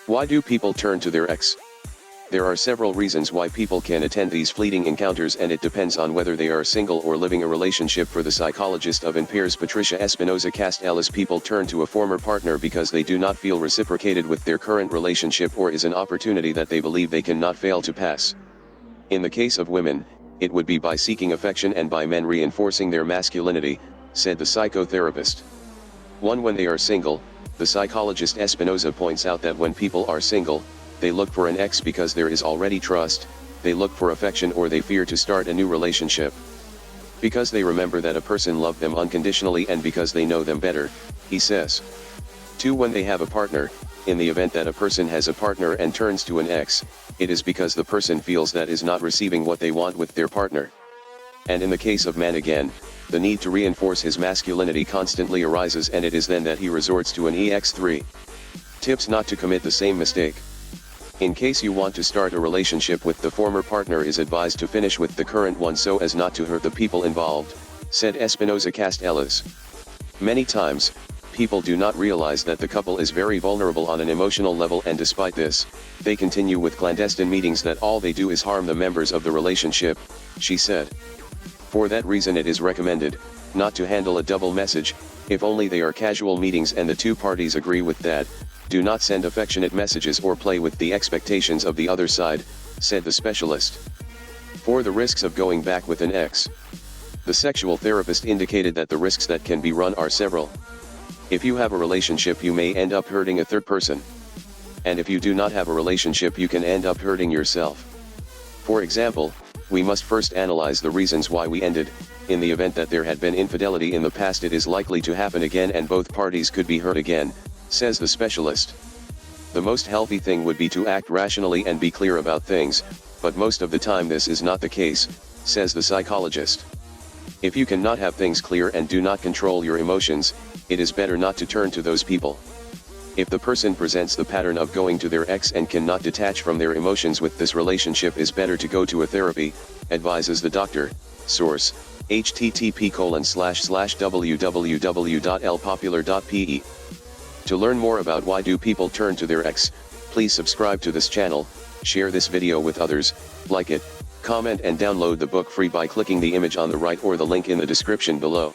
Why do people turn to their ex? There are several reasons why people can attend these fleeting encounters, and it depends on whether they are single or living a relationship. For the psychologist of Impairs Patricia Espinoza Castella's, people turn to a former partner because they do not feel reciprocated with their current relationship or is an opportunity that they believe they cannot fail to pass. In the case of women, it would be by seeking affection and by men reinforcing their masculinity, said the psychotherapist. When they are single, the psychologist Espinoza points out that when people are single, they look for an ex because there is already trust, they look for affection, or they fear to start a new relationship. Because they remember that a person loved them unconditionally and because they know them better, he says. 2. When they have a partner, in the event that a person has a partner and turns to an ex, it is because the person feels that is not receiving what they want with their partner. And in the case of man again, the need to reinforce his masculinity constantly arises, and it is then that he resorts to an EX3. Tips not to commit the same mistake. In case you want to start a relationship with the former partner, is advised to finish with the current one so as not to hurt the people involved, said Espinoza Castella's. Many times, people do not realize that the couple is very vulnerable on an emotional level, and despite this, they continue with clandestine meetings that all they do is harm the members of the relationship, she said. For that reason, it is recommended not to handle a double message. If only they are casual meetings and the two parties agree with that, do not send affectionate messages or play with the expectations of the other side, said the specialist. For the risks of going back with an ex, the sexual therapist indicated that the risks that can be run are several. If you have a relationship, you may end up hurting a third person. And if you do not have a relationship, you can end up hurting yourself. For example, we must first analyze the reasons why we ended. In the event that there had been infidelity in the past, it is likely to happen again and both parties could be hurt again, says the specialist. The most healthy thing would be to act rationally and be clear about things, but most of the time this is not the case, says the psychologist. If you cannot have things clear and do not control your emotions, it is better not to turn to those people. If the person presents the pattern of going to their ex and cannot detach from their emotions with this relationship, is better to go to a therapy, advises the doctor. Source: http://www.lpopular.pe. To learn more about why do people turn to their ex, please subscribe to this channel, share this video with others, like it, comment and download the book free by clicking the image on the right or the link in the description below.